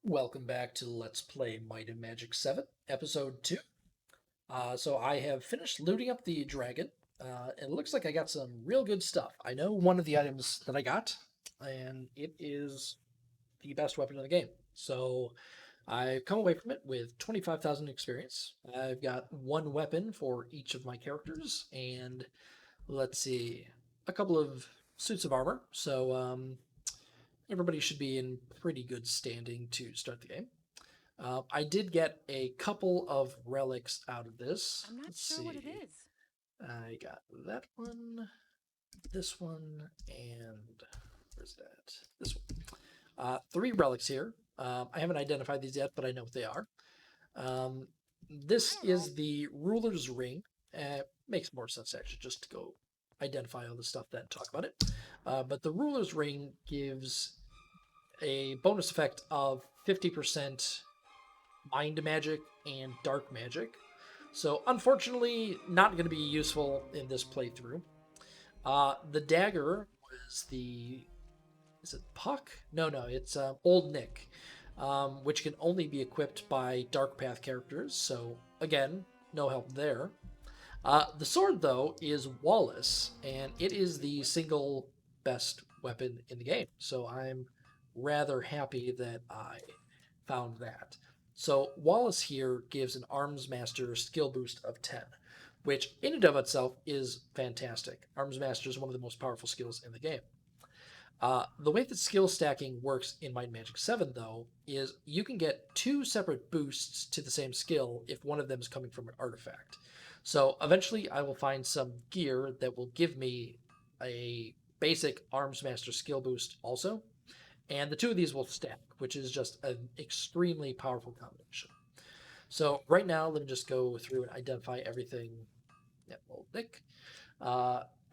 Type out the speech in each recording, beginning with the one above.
Welcome back to Let's Play Might and Magic 7, Episode 2. So I have finished looting up the dragon. It looks like I got some real good stuff. I know one of the items that I got, and it is the best weapon in the game. So I've come away from it with 25,000 experience. I've got one weapon for each of my characters, and let's see, a couple of suits of armor. So everybody should be in pretty good standing to start the game. I did get a couple of relics out of this. I'm not Let's sure what it see. is. I got that one, this one, and where's that? This one. Three relics here. I haven't identified these yet, but I know what they are. This is the Ruler's Ring. Makes more sense actually just to go identify all the stuff then talk about it. But the Ruler's Ring gives a bonus effect of 50% mind magic and dark magic. So unfortunately, not going to be useful in this playthrough. The dagger was the is it Puck? No, it's Old Nick, which can only be equipped by Dark Path characters. So again, no help there. The sword though is Wallace, and it is the single best weapon in the game. So I'm rather happy that I found that. So Wallace here gives an Arms Master skill boost of 10, which in and of itself is fantastic. Arms Master is one of the most powerful skills in the game. The way that skill stacking works in Might and Magic 7, though, is you can get two separate boosts to the same skill if one of them is coming from an artifact. So eventually I will find some gear that will give me a basic Arms Master skill boost also, and the two of these will stack, which is just an extremely powerful combination. So right now, let me just go through and identify everything. Yeah, well, Nick.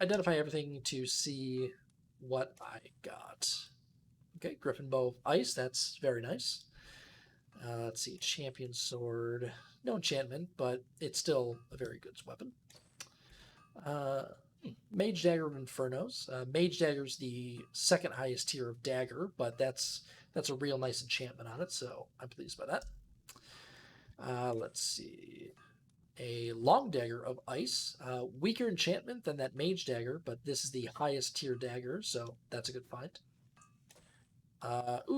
Identify everything to see what I got. Okay, Griffin Bow of Ice. That's very nice. Let's see, Champion Sword. No enchantment, but it's still a very good weapon. Uh, Mage Dagger of Infernos. Mage Dagger is the second highest tier of dagger, but that's a real nice enchantment on it, so I'm pleased by that. Let's see. A Long Dagger of Ice. Weaker enchantment than that Mage Dagger, but this is the highest tier dagger, so that's a good find.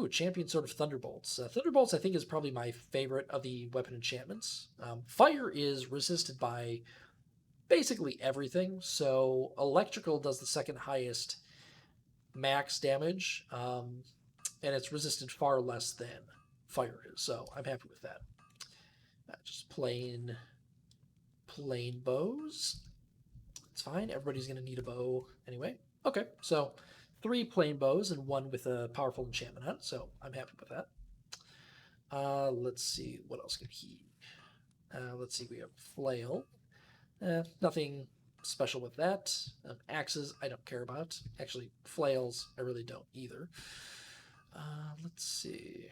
Champion Sword of Thunderbolts. Thunderbolts, I think, is probably my favorite of the weapon enchantments. Fire is resisted by basically everything. So electrical does the second highest max damage, and it's resisted far less than fire is. So I'm happy with that. Just plain bows. It's fine. Everybody's gonna need a bow anyway. Okay, so three plain bows and one with a powerful enchantment on it. So I'm happy with that. Let's see what else can he. Let's see. We have flail. Nothing special with that. Axes, I don't care about. Actually, flails, I really don't either. Let's see.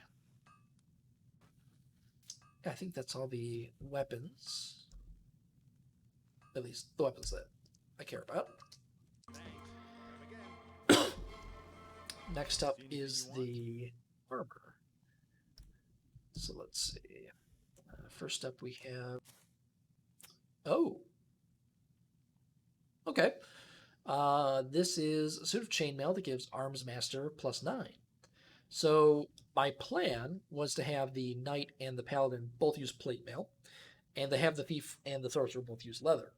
I think that's all the weapons. At least the weapons that I care about. Next up is the armor. So let's see. First up we have. Oh. Okay. This is a suit of chainmail that gives Arms Master +9. So my plan was to have the knight and the paladin both use plate mail, and to have the thief and the sorcerer both use leather.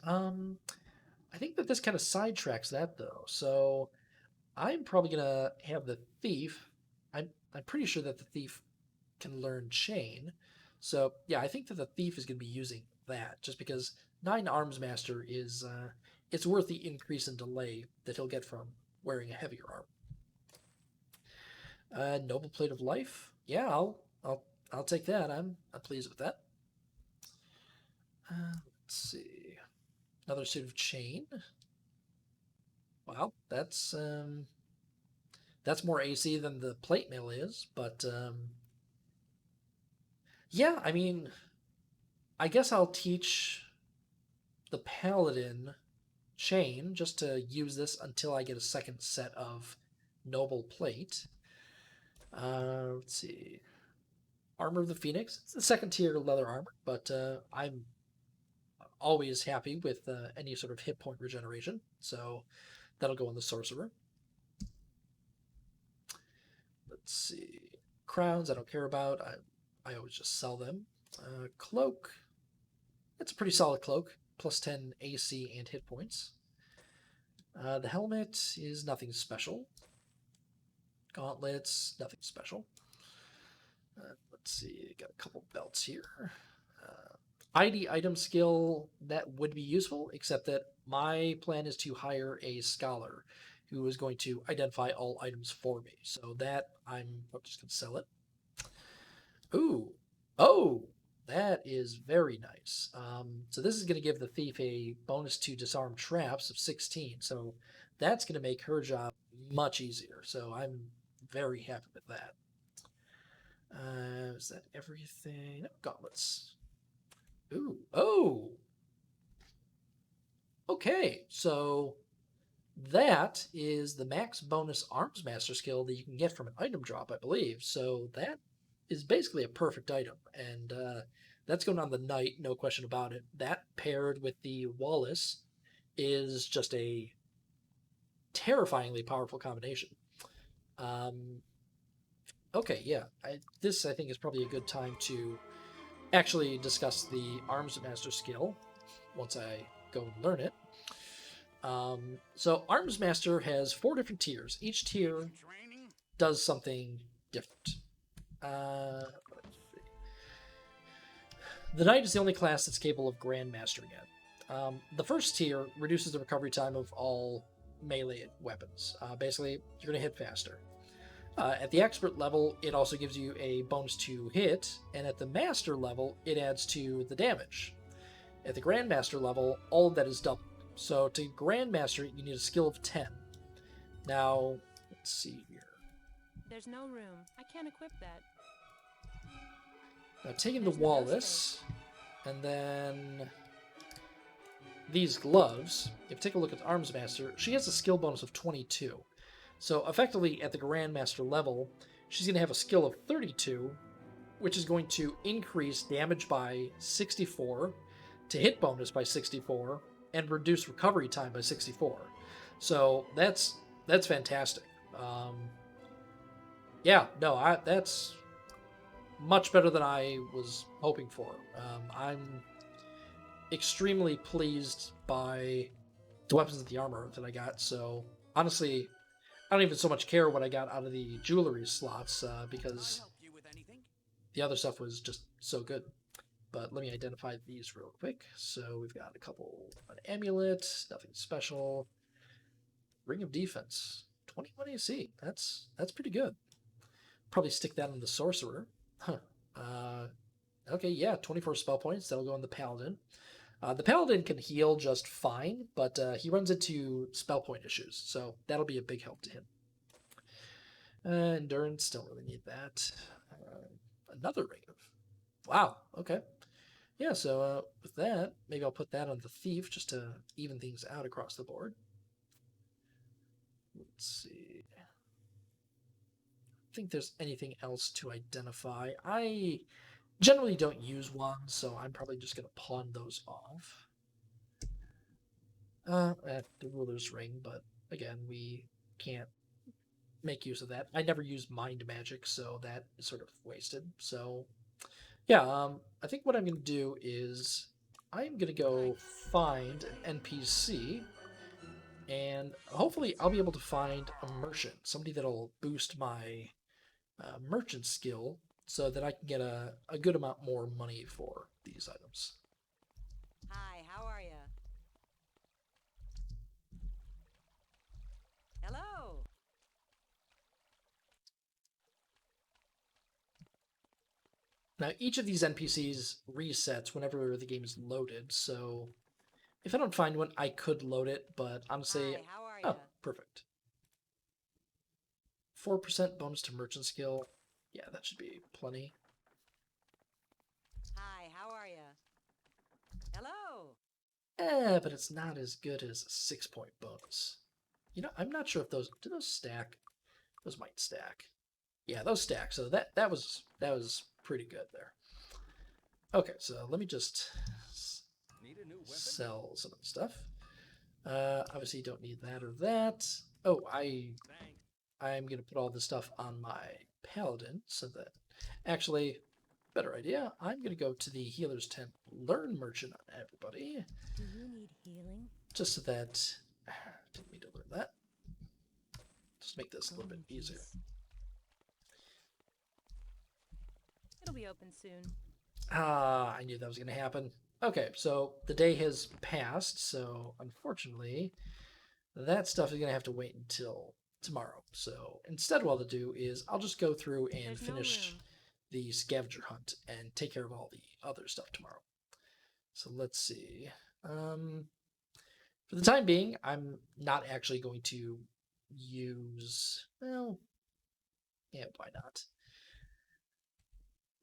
I think that this kind of sidetracks that though. So I'm probably gonna have the thief. I'm pretty sure that the thief can learn chain. So yeah, I think that the thief is gonna be using that just because 9 Arms Master is it's worth the increase in delay that he'll get from wearing a heavier arm. Noble Plate of Life. Yeah, I'll take that. I'm pleased with that. Let's see. Another suit of chain. Wow, that's more AC than the plate mail is, but yeah, I mean, I guess I'll teach the paladin chain just to use this until I get a second set of noble plate. Let's see. Armor of the Phoenix. It's the second tier leather armor, but I'm always happy with any sort of hit point regeneration. So that'll go on the sorcerer. Let's see. Crowns, I don't care about. I always just sell them. Cloak. It's a pretty solid cloak. Plus 10 AC and hit points. The helmet is nothing special. Gauntlets, nothing special. Let's see. Got a couple belts here. ID item skill, that would be useful, except that my plan is to hire a scholar who is going to identify all items for me. So that I'm just going to sell it. Ooh. Oh, that is very nice. So this is going to give the thief a bonus to disarm traps of 16. So that's going to make her job much easier. So I'm very happy with that. Is that everything? No, gauntlets. Ooh. Oh. Okay. So that is the max bonus arms master skill that you can get from an item drop, I believe. So that is basically a perfect item. And that's going on the knight, no question about it. That paired with the Wallace is just a terrifyingly powerful combination. Okay, yeah. This, I think, is probably a good time to actually discuss the arms master skill once I go and learn it. So Arms Master has 4 different tiers. Each tier does something different. The Knight is the only class that's capable of Grand Mastering it. The first tier reduces the recovery time of all melee weapons. Basically, you're going to hit faster. At the Expert level, it also gives you a bonus to hit, and at the Master level, it adds to the damage. At the Grandmaster level, all of that is doubled. So to Grandmaster, you need a skill of 10. Now, let's see here. There's no room. I can't equip that. Now, taking the Wallace, and then these gloves, if you take a look at the Arms Master, she has a skill bonus of 22. So effectively, at the Grandmaster level, she's going to have a skill of 32, which is going to increase damage by 64, to hit bonus by 64, and reduce recovery time by 64. So that's fantastic. Yeah, no, that's much better than I was hoping for. I'm extremely pleased by the weapons and the armor that I got. So honestly, I don't even so much care what I got out of the jewelry slots because the other stuff was just so good. But let me identify these real quick. So we've got a couple, an amulet, nothing special. Ring of Defense, 21 AC. That's pretty good. Probably stick that on the Sorcerer. Huh. Okay, yeah, 24 spell points. That'll go on the Paladin. The Paladin can heal just fine, but he runs into spell point issues, so that'll be a big help to him. Endurance, don't really need that. Another ring of... Wow, okay. Yeah, so with that, maybe I'll put that on the Thief just to even things out across the board. Let's see. I don't think there's anything else to identify. I generally don't use one, so I'm probably just going to pawn those off. The Ruler's Ring, but again, we can't make use of that. I never use Mind Magic, so that is sort of wasted. So, yeah, I think what I'm going to do is I'm going to go find an NPC, and hopefully I'll be able to find a merchant, somebody that'll boost my merchant skill so that I can get a good amount more money for these items. Hi, how are you? Hello. Now, each of these NPCs resets whenever the game is loaded, so if I don't find one, I could load it, but honestly... Hi, how are Oh, perfect. 4% bonus to merchant skill. Yeah, that should be plenty. Hi, how are you? Hello. But it's not as good as a 6-point bonus. You know, I'm not sure if those... Do those stack? Those might stack. Yeah, those stack. So that was pretty good there. Okay, so let me just Need a new weapon? sell some of the stuff. Obviously, you don't need that or that. Oh, Thanks. I'm gonna put all this stuff on my paladin so that actually, better idea. I'm gonna go to the healer's tent, learn merchant on everybody, Do you need healing? just so that didn't mean to learn that. Just make this a little bit Go in easier. peace. It'll be open soon. Ah, I knew that was gonna happen. Okay, so the day has passed, so unfortunately, that stuff is gonna have to wait until tomorrow. So instead, what I'll do is I'll just go through and There's no finish room. the scavenger hunt and take care of all the other stuff tomorrow. So let's see. For the time being, I'm not actually going to use. Well, yeah, why not?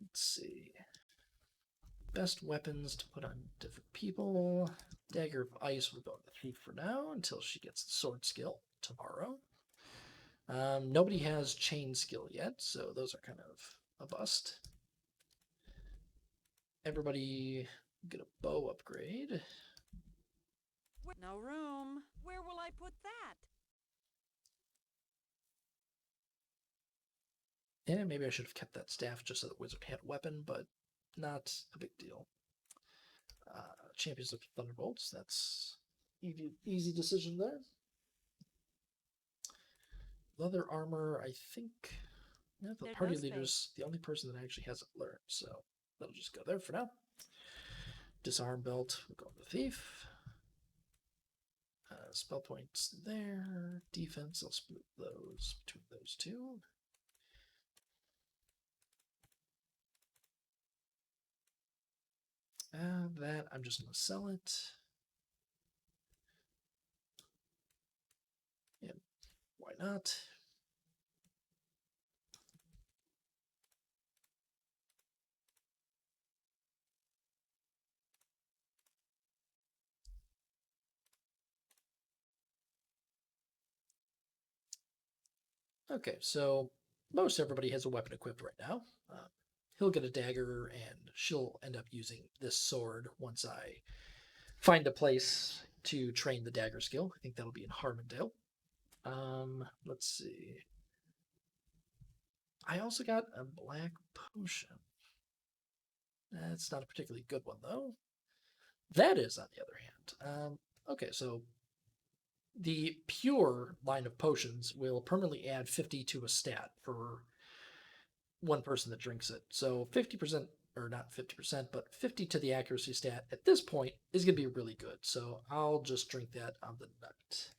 Let's see. Best weapons to put on different people. Dagger of Ice will go to the thief for now until she gets the sword skill tomorrow. Nobody has chain skill yet, so those are kind of a bust. Everybody get a bow upgrade. No room. Where will I put that? And maybe I should have kept that staff just so the wizard had a weapon, but not a big deal. Champions of Thunderbolts, that's easy decision there. Leather armor, I think. Yeah, the There's party no space. leader's the only person that actually hasn't learned, so that'll just go there for now. Disarm belt, we'll go to the thief. Spell points there. Defense, I'll split those between those two. That I'm just going to sell it. Yeah, why not? Okay, so most everybody has a weapon equipped right now. He'll get a dagger, and she'll end up using this sword once I find a place to train the dagger skill. I think that'll be in Harmondale. Let's see. I also got a black potion. That's not a particularly good one, though. That is, on the other hand. Okay, so the pure line of potions will permanently add 50 to a stat for one person that drinks it. So 50%, or not 50%, but 50 to the accuracy stat at this point is going to be really good. So I'll just drink that on the night.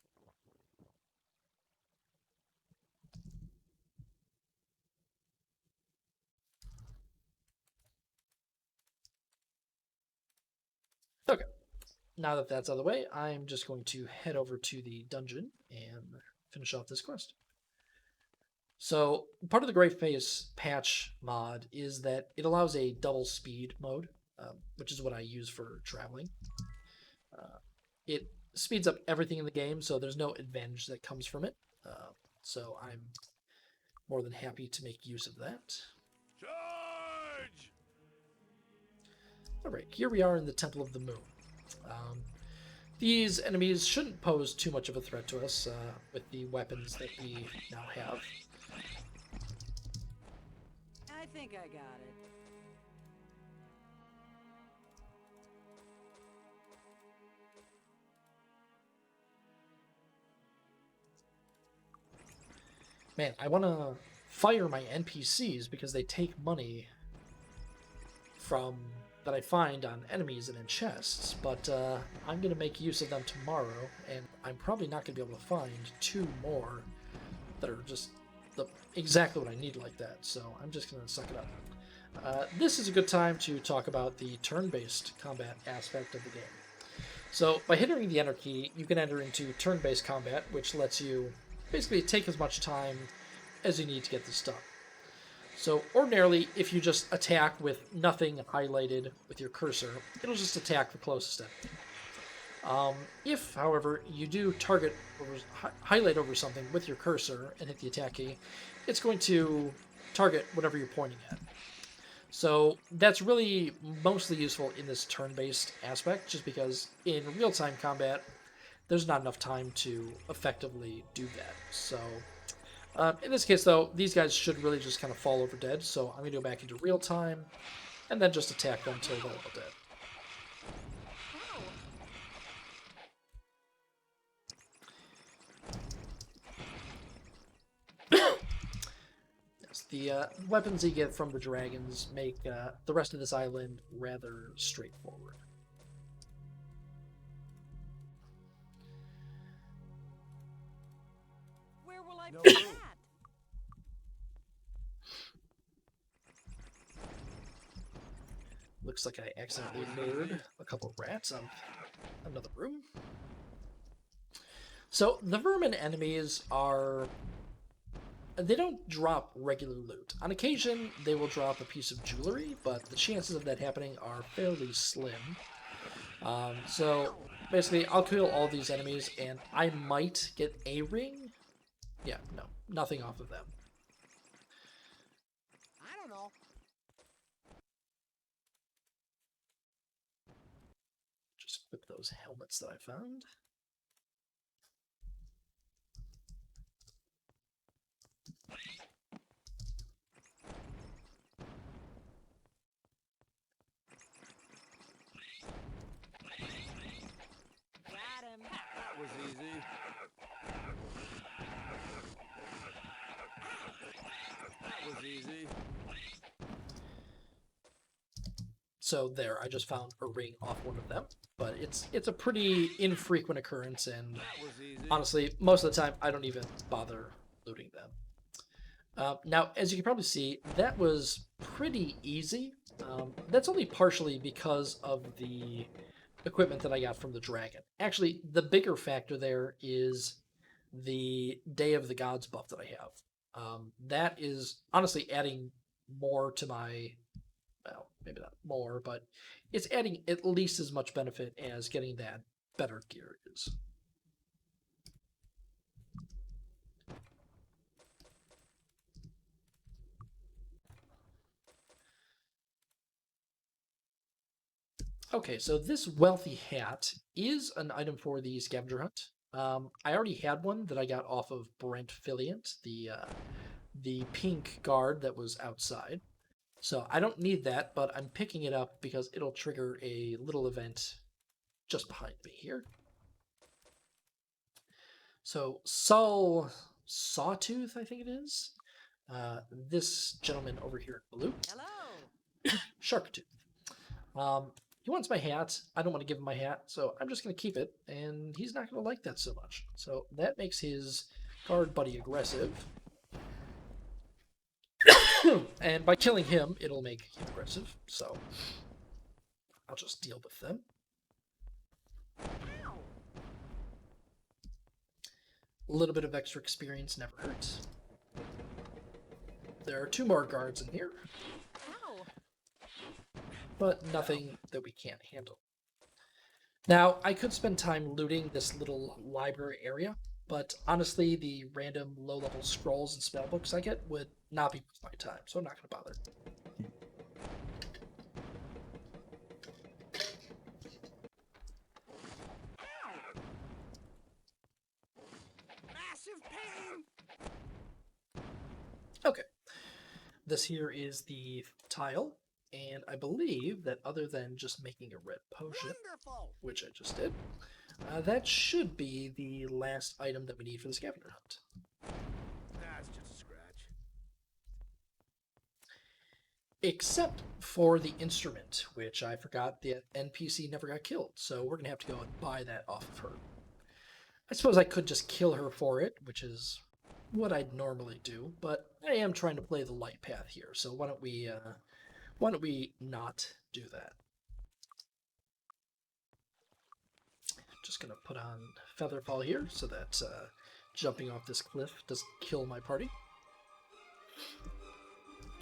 Okay, now that that's out of the way, I'm just going to head over to the dungeon and finish off this quest. So part of the Great Face patch mod is that it allows a double speed mode, which is what I use for traveling. It speeds up everything in the game, so there's no advantage that comes from it. So I'm more than happy to make use of that. Charge! All right, here we are in the Temple of the Moon. These enemies shouldn't pose too much of a threat to us with the weapons that we now have. I think I got it. Man, I want to fire my NPCs because they take money from that I find on enemies and in chests, but I'm going to make use of them tomorrow, and I'm probably not going to be able to find two more that are just exactly what I need like that, so I'm just going to suck it up. This is a good time to talk about the turn-based combat aspect of the game. So by hitting the enter key, you can enter into turn-based combat, which lets you basically take as much time as you need to get this done. So ordinarily, if you just attack with nothing highlighted with your cursor, it'll just attack the closest enemy. If, however, you do highlight over something with your cursor and hit the attack key, it's going to target whatever you're pointing at. So that's really mostly useful in this turn-based aspect, just because in real-time combat, there's not enough time to effectively do that. So in this case, though, these guys should really just kind of fall over dead. So I'm going to go back into real-time and then just attack them until they're all dead. Yes, the weapons you get from the dragons make the rest of this island rather straightforward. Where will I No put room. that? Looks like I accidentally lured a couple of rats on another room. So the vermin enemies are... They don't drop regular loot. On occasion, they will drop a piece of jewelry, but the chances of that happening are fairly slim. So basically, I'll kill all these enemies, and I might get a ring. Yeah, no, nothing off of them. I don't know. Just equip those helmets that I found. Got him. That was easy. That was easy. So there, I just found a ring off one of them, but it's a pretty infrequent occurrence, and That was easy. honestly, most of the time, I don't even bother looting them. Now, as you can probably see, that was pretty easy. That's only partially because of the equipment that I got from the dragon. Actually, the bigger factor there is the Day of the Gods buff that I have. That is honestly adding more to my... Well, maybe not more, but it's adding at least as much benefit as getting that better gear is. Okay, so this wealthy hat is an item for the Scavenger Hunt. I already had one that I got off of Brent Filliant, the pink guard that was outside. So I don't need that, but I'm picking it up because it'll trigger a little event just behind me here. So Sawtooth, I think it is. This gentleman over here in blue, Hello. Sharktooth. He wants my hat. I don't want to give him my hat, so I'm just going to keep it, and he's not going to like that so much. So that makes his guard buddy aggressive. And by killing him, it'll make him aggressive, so I'll just deal with them. Ow. A little bit of extra experience never hurts. There are 2 more guards in here, Ow. but nothing that we can't handle. Now, I could spend time looting this little library area, but honestly, the random low-level scrolls and spellbooks I get would not be worth my time, so I'm not going to bother. Massive pain. Okay, this here is the tile, and I believe that other than just making a red potion, Wonderful. which I just did, that should be the last item that we need for the Scavenger Hunt. That's just a scratch. Except for the instrument, which I forgot the NPC never got killed, so we're going to have to go and buy that off of her. I suppose I could just kill her for it, which is what I'd normally do, but I am trying to play the light path here, so why don't we not do that? Just gonna put on Featherfall here so that jumping off this cliff doesn't kill my party.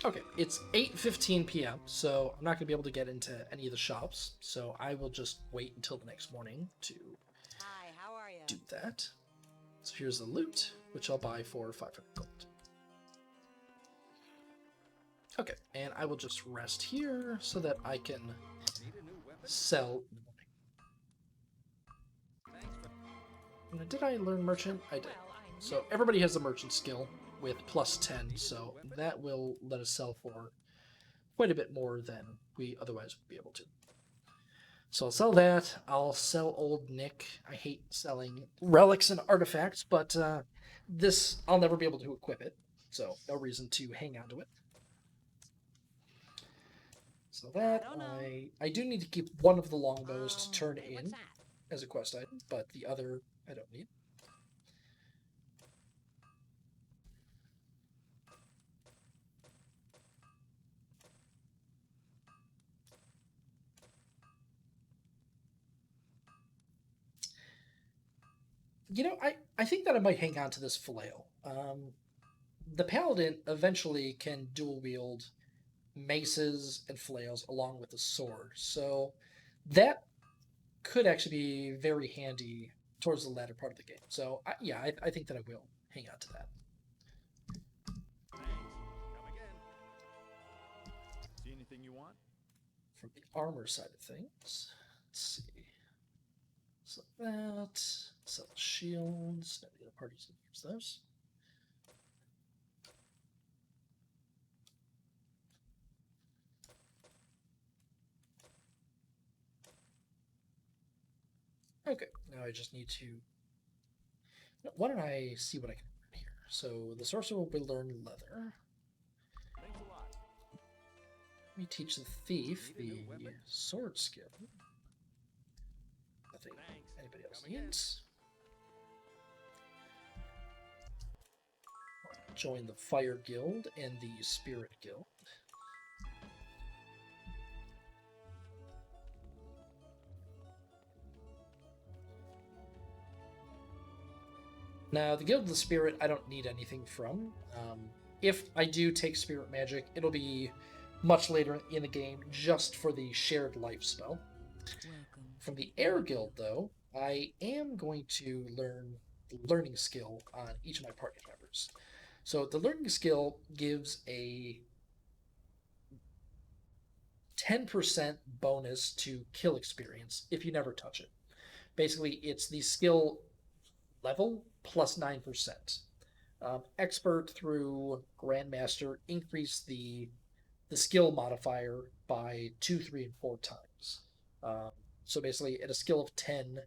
Okay, it's 8:15 p.m., so I'm not gonna be able to get into any of the shops, so I will just wait until the next morning to Hi, how are you? do that. So here's the loot, which I'll buy for 500 gold. Okay, and I will just rest here so that I can Need a new weapon? sell. Thanks for... Now, did I learn merchant? I did. So everybody has a merchant skill with plus 10, so that will let us sell for quite a bit more than we otherwise would be able to. So I'll sell that. I'll sell old Nick. I hate selling relics and artifacts, but this, I'll never be able to equip it, so no reason to hang on to it. So that, don't know. I do need to keep one of the longbows to turn in as a quest item, but the other I don't need. You know, I think that I might hang on to this flail. The paladin eventually can dual wield maces and flails along with a sword, so that could actually be very handy towards the latter part of the game. So yeah, I think that I will hang on to that. Thanks. Come again. See anything you want? From the armor side of things, let's see. So that, sell shields. None of the other parties can use those. Okay, now I just need to. Why don't I see what I can learn here? So the sorcerer will learn leather. Thanks a lot. Let me teach the thief Need a the new weapon? sword skill. Nothing Thanks. anybody else Come again. needs. Join the Fire Guild and the Spirit Guild. Now, the Guild of the Spirit, I don't need anything from. If I do take Spirit Magic, it'll be much later in the game, just for the Shared Life spell. From the Air Guild, though, I am going to learn the Learning skill on each of my party members. So the Learning skill gives a 10% bonus to kill experience if you never touch it. Basically, it's the skill level plus 9%. Expert through Grandmaster increase the skill modifier by 2, 3, and 4 times. So basically, at a skill of 10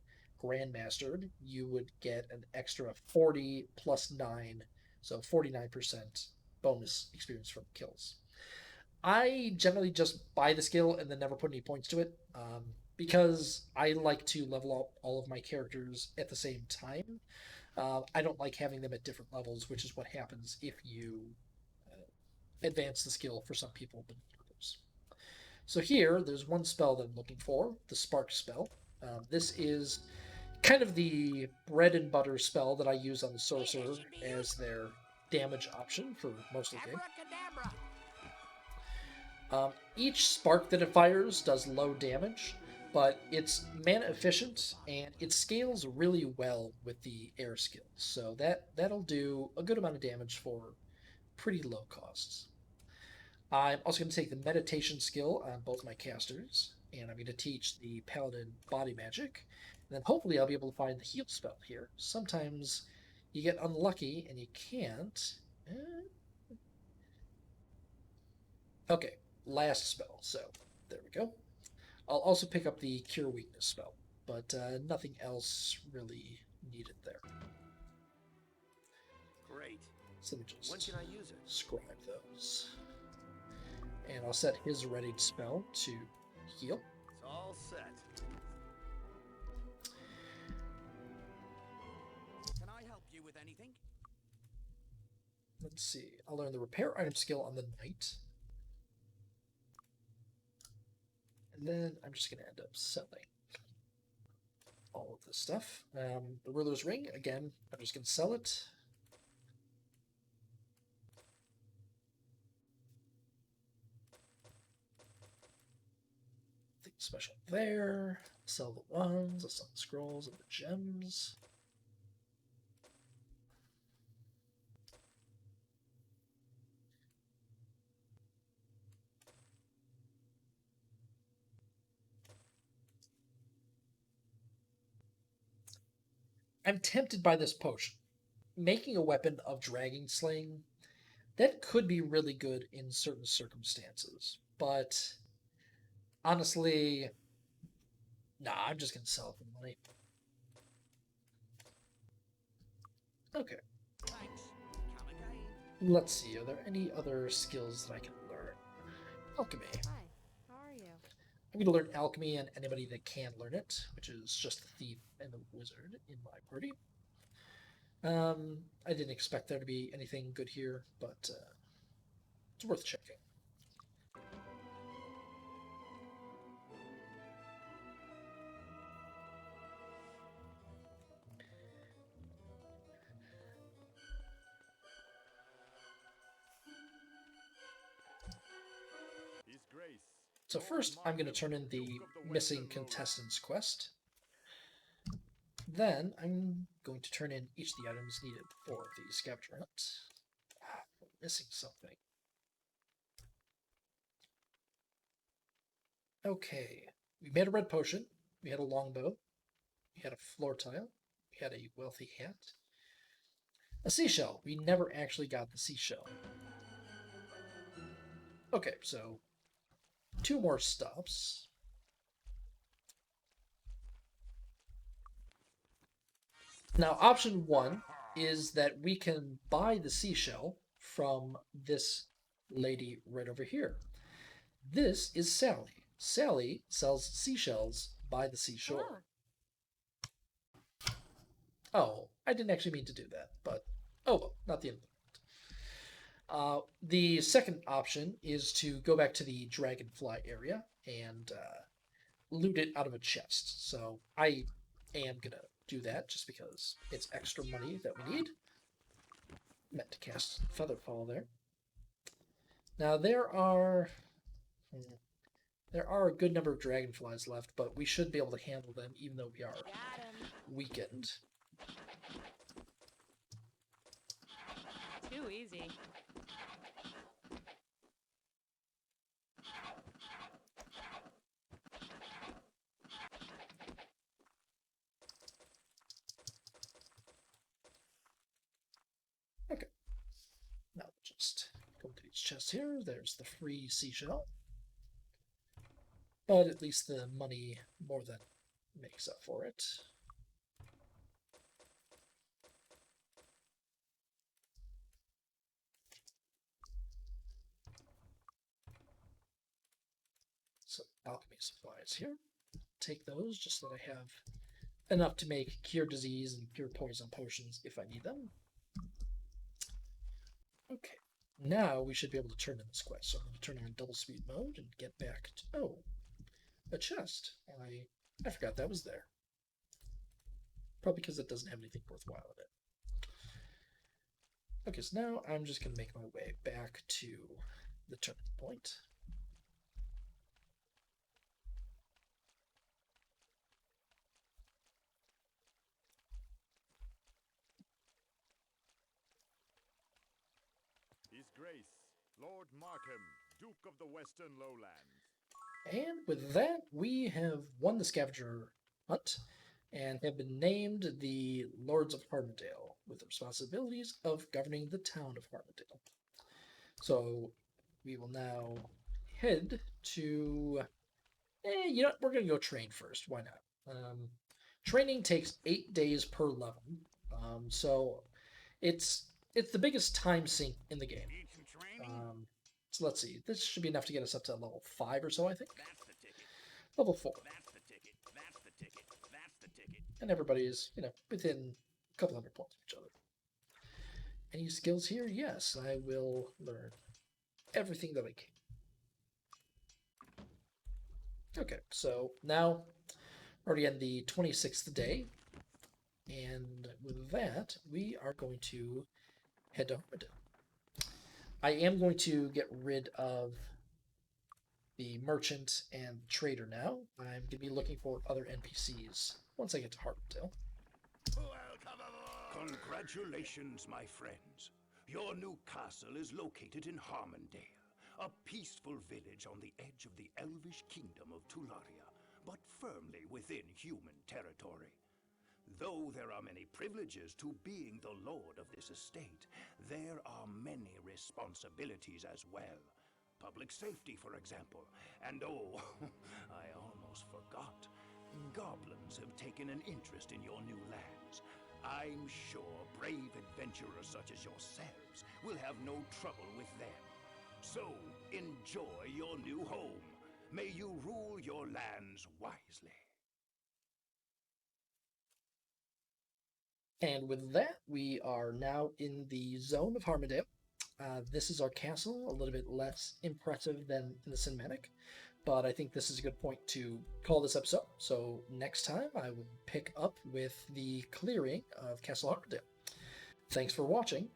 Grandmastered, you would get an extra 40 plus 9, so 49% bonus experience from kills. I generally just buy the skill and then never put any points to it, because I like to level up all of my characters at the same time. I don't like having them at different levels, which is what happens if you advance the skill for some people but not others. So here, there's one spell that I'm looking for, the Spark spell. This is kind of the bread and butter spell that I use on the sorcerer as their damage option for most of the game. Each spark that it fires does low damage, but it's mana efficient and it scales really well with the air skills. So that'll do a good amount of damage for pretty low costs. I'm also going to take the meditation skill on both my casters, and I'm going to teach the paladin body magic, and then hopefully I'll be able to find the heal spell here. Sometimes you get unlucky and you can't. Okay, last spell. So there we go. I'll also pick up the Cure Weakness spell, but nothing else really needed there. Great. So let me just When can I use it? scribe those. And I'll set his readied spell to heal. It's all set. Can I help you with anything? Let's see. I'll learn the repair item skill on the knight. And then I'm just going to end up selling all of this stuff. The Ruler's Ring, again, I'm just going to sell it. Nothing special there. Sell the ones, I'll sell the scrolls and the gems. I'm tempted by this potion. Making a weapon of dragon slaying, that could be really good in certain circumstances. But honestly, nah, I'm just gonna sell it for money. Okay. Thanks. Come again. Let's see, are there any other skills that I can learn? Alchemy. Hi, how are you? I'm going to learn alchemy, and anybody that can learn it, which is just the thief and the wizard in my party. I didn't expect there to be anything good here, but it's worth checking. His Grace. So Lord first, I'm going to Markham, turn in the Duke of missing Western contestants quest. Then I'm going to turn in each of the items needed for the scavenger hunt. We're missing something. Okay, we made a red potion. We had a longbow. We had a floor tile. We had a wealthy hat. A seashell. We never actually got the seashell. Okay, so 2 more stops. Now, option 1 is that we can buy the seashell from this lady right over here. This is Sally. Sally sells seashells by the seashore. Oh, I didn't actually mean to do that, but oh well, not the end of the world. The second option is to go back to the dragonfly area and loot it out of a chest. So I am gonna do that just because it's extra money that we need. Meant to cast Featherfall there. Now there are a good number of dragonflies left, but we should be able to handle them even though we are Got him. weakened. Too easy. Okay. Now just go to these chests here. There's the free seashell. But at least the money more than makes up for it. Some alchemy supplies here. Take those just so that I have enough to make cure disease and cure poison potions if I need them. Okay, now we should be able to turn in this quest. So I'm going to turn on double speed mode and get back to... Oh, a chest. I forgot that was there. Probably because it doesn't have anything worthwhile in it. Okay, so now I'm just going to make my way back to the turning point. His Grace, Lord Markham, Duke of the Western Lowlands. And with that, we have won the Scavenger Hunt and have been named the Lords of Harmondale with the responsibilities of governing the town of Harmondale. So we will now head to... you know what? We're going to go train first. Why not? Training takes 8 days per level. So it's the biggest time sink in the game. Need some training? So let's see. This should be enough to get us up to level 5 or so, I think. That's the ticket. Level 4. That's the ticket. That's the ticket. That's the ticket. And everybody is, within a couple hundred points of each other. Any skills here? Yes, I will learn everything that I can. Okay, so now already on the 26th day, and with that, we are going to head to Harmondale. I am going to get rid of the merchant and trader now. I'm going to be looking for other NPCs once I get to Harmondale. Congratulations, my friends. Your new castle is located in Harmondale, a peaceful village on the edge of the elvish kingdom of Tularia, but firmly within human territory. Though there are many privileges to being the lord of this estate, there are many responsibilities as well. Public safety, for example. And oh, I almost forgot. Goblins have taken an interest in your new lands. I'm sure brave adventurers such as yourselves will have no trouble with them. So, enjoy your new home. May you rule your lands wisely. And with that, we are now in the zone of Harmondale. This is our castle, a little bit less impressive than in the cinematic, but I think this is a good point to call this episode. So next time, I will pick up with the clearing of Castle Harmondale. Thanks for watching,